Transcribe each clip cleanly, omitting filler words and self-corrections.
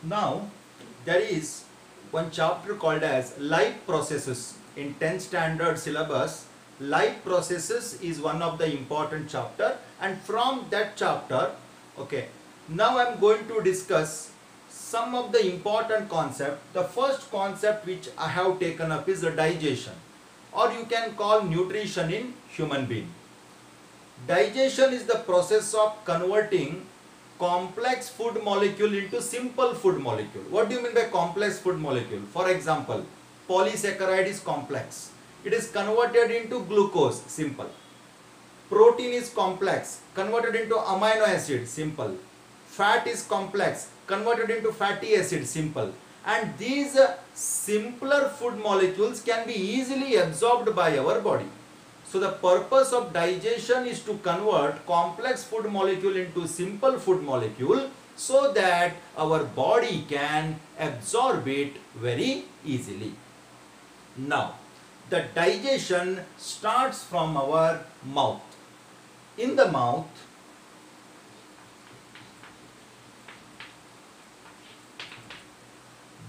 Now there is one chapter called as life processes in 10th standard syllabus. Life processes is one of the important chapter, and from that chapter, okay, now I am going to discuss some of the important concept. The first concept which I have taken up is the digestion, or you can call nutrition in human being. Digestion is the process of converting complex food molecule into simple food molecule. What do you mean by complex food molecule? For example, polysaccharide is complex. It is converted into glucose, simple. Protein is complex, converted into amino acid, simple. Fat is complex, converted into fatty acid, simple. And these simpler food molecules can be easily absorbed by our body. So the purpose of digestion is to convert complex food molecule into simple food molecule so that our body can absorb it very easily. Now, the digestion starts from our mouth. In the mouth,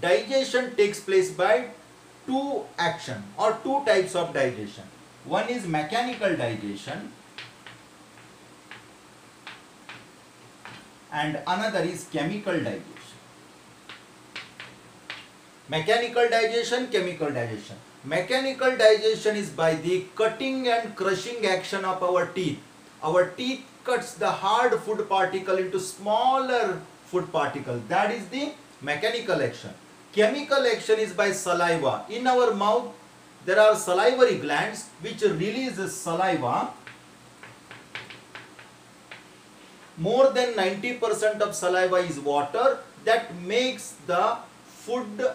digestion takes place by two action or two types of digestion. One is mechanical digestion and another is chemical digestion. Mechanical digestion, chemical digestion. Mechanical digestion is by the cutting and crushing action of our teeth. Our teeth cuts the hard food particle into smaller food particles. That is the mechanical action. Chemical action is by saliva. In our mouth, there are salivary glands which release saliva. More than 90% of saliva is water that makes the food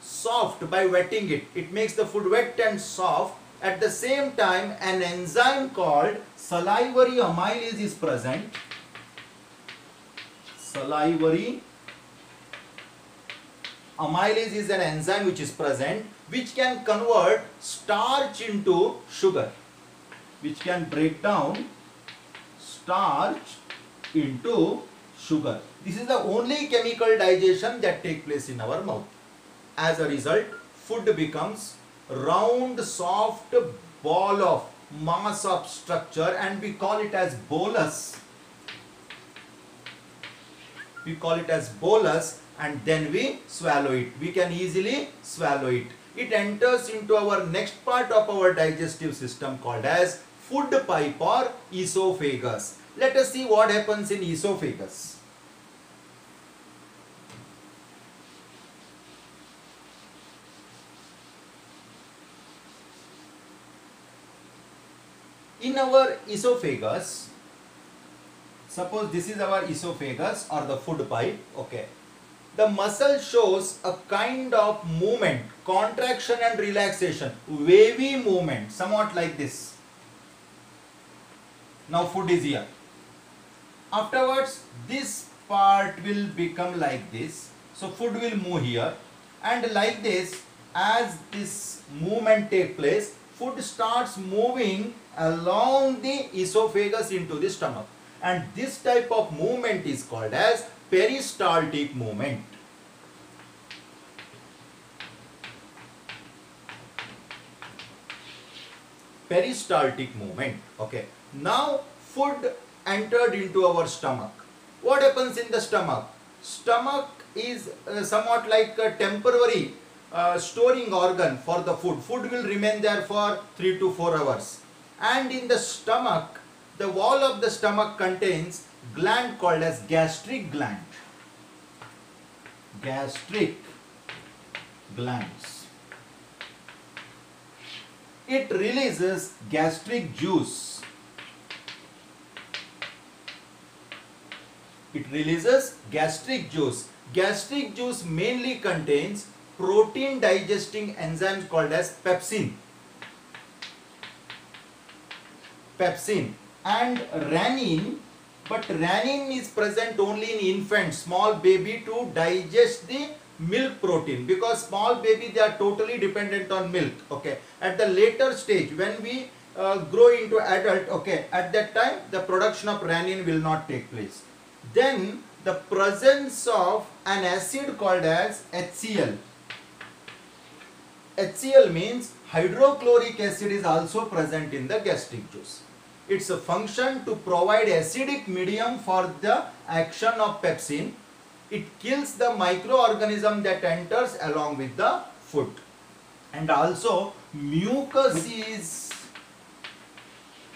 soft by wetting it. It makes the food wet and soft. At the same time, an enzyme called salivary amylase is present. Salivary amylase is an enzyme which is present, which can convert starch into sugar, which can break down starch into sugar. This is the only chemical digestion that takes place in our mouth. As a result, food becomes round, soft ball of mass of structure, and we call it as bolus. We call it as bolus, and then we swallow it. We can easily swallow it. It enters into our next part of our digestive system called as food pipe or esophagus. Let us see what happens in esophagus. In our esophagus, suppose this is our esophagus or the food pipe, okay. The muscle shows a kind of movement, contraction and relaxation, wavy movement, somewhat like this. Now food is here. Afterwards, this part will become like this. So food will move here, and like this, as this movement takes place, food starts moving along the esophagus into the stomach. And this type of movement is called as peristaltic movement. Peristaltic movement. Okay. Now food entered into our stomach. What happens in the stomach? Stomach is somewhat like a temporary storing organ for the food. Food will remain there for 3 to 4 hours. And in the stomach, the wall of the stomach contains gland called as gastric gland. Gastric glands. It releases gastric juice. It releases gastric juice. Gastric juice mainly contains protein digesting enzymes called as pepsin. Pepsin and rennin, but rennin is present only in infants, small baby, to digest the milk protein, because small baby, they are totally dependent on milk. Okay, at the later stage when we grow into adult, okay, at that time the production of rennin will not take place. Then the presence of an acid called as HCl. HCl means hydrochloric acid is also present in the gastric juice. Its a function to provide acidic medium for the action of pepsin. It kills the microorganism that enters along with the food. And also mucus is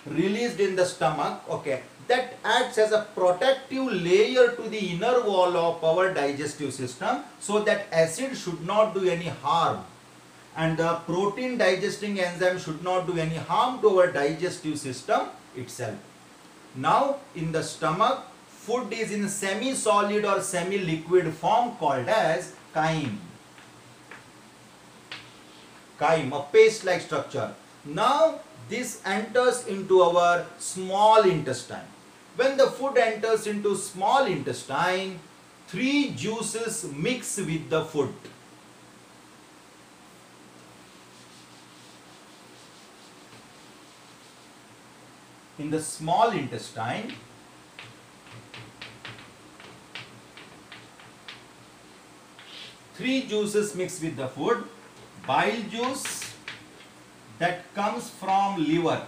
released in the stomach, okay, that acts as a protective layer to the inner wall of our digestive system, so that acid should not do any harm, and the protein digesting enzyme should not do any harm to our digestive system itself. Now in the stomach, food is in semi-solid or semi-liquid form called as chyme. Chyme, a paste-like structure. Now this enters into our small intestine. When the food enters into small intestine, three juices mix with the food. In the small intestine, three juices mix with the food. Bile juice that comes from liver,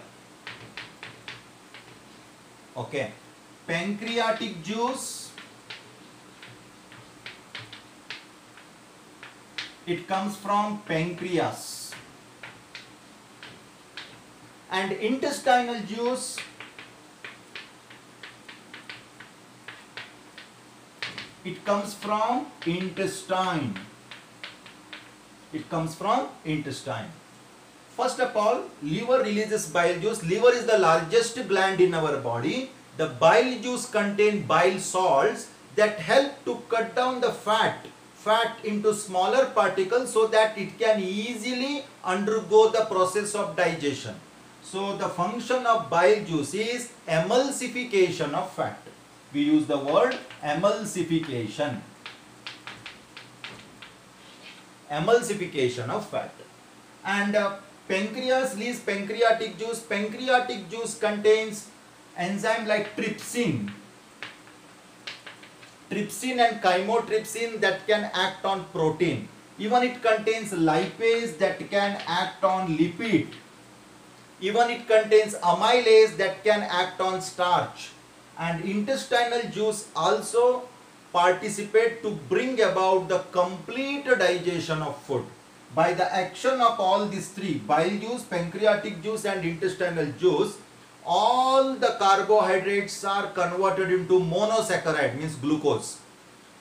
okay, pancreatic juice, it comes from pancreas, and intestinal juice, it comes from intestine. It comes from intestine. First of all, liver releases bile juice. Liver is the largest gland in our body. The bile juice contains bile salts that help to cut down the fat into smaller particles, so that it can easily undergo the process of digestion. So the function of bile juice is emulsification of fat. We use the word emulsification. Emulsification of fat. And pancreas releases pancreatic juice. Pancreatic juice contains enzyme like trypsin. Trypsin and chymotrypsin that can act on protein. Even it contains lipase that can act on lipid. Even it contains amylase that can act on starch. And intestinal juice also participate to bring about the complete digestion of food. By the action of all these three, bile juice, pancreatic juice and intestinal juice, all the carbohydrates are converted into monosaccharide, means glucose.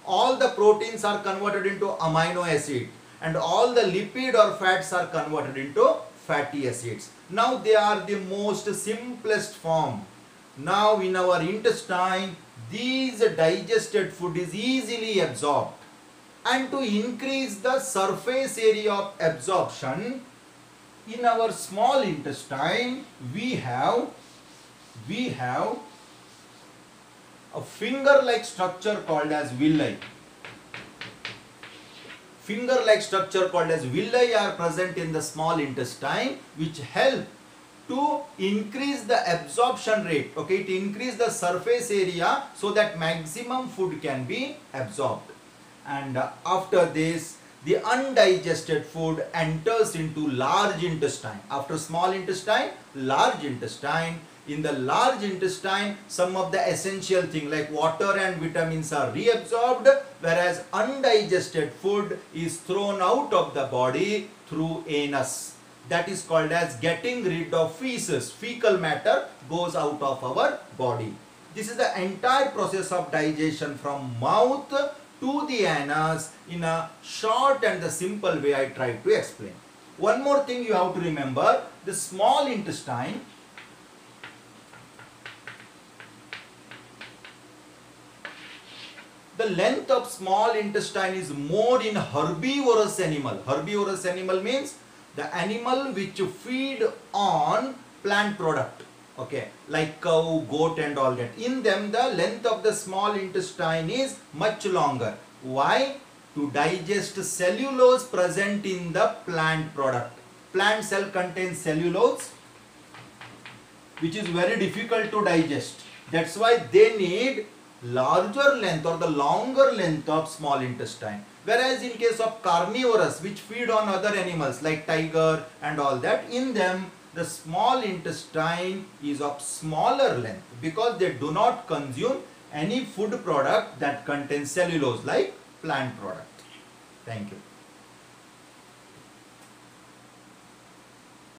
All the proteins are converted into amino acid, and all the lipid or fats are converted into fatty acids. Now they are the most simplest form. Now in our intestine, these digested food is easily absorbed, and to increase the surface area of absorption, in our small intestine we have a finger-like structure called as villi. Finger-like structure called as villi are present in the small intestine, which help to increase the absorption rate, okay, to increase the surface area so that maximum food can be absorbed. And after this, the undigested food enters into large intestine. After small intestine, large intestine. In the large intestine, some of the essential things like water and vitamins are reabsorbed, whereas undigested food is thrown out of the body through anus. That is called as getting rid of feces. Fecal matter goes out of our body. This is the entire process of digestion from mouth to the anus in a short and the simple way I tried to explain. One more thing you have to remember, the small intestine, the length of small intestine is more in herbivorous animal. Herbivorous animal means the animal which feed on plant product, okay, like cow, goat and all that. In them the length of the small intestine is much longer. Why? To digest cellulose present in the plant product. Plant cell contains cellulose which is very difficult to digest. That's why they need larger length or the longer length of small intestine. Whereas in case of carnivorous, which feed on other animals like tiger and all that, in them the small intestine is of smaller length because they do not consume any food product that contains cellulose like plant product. Thank you.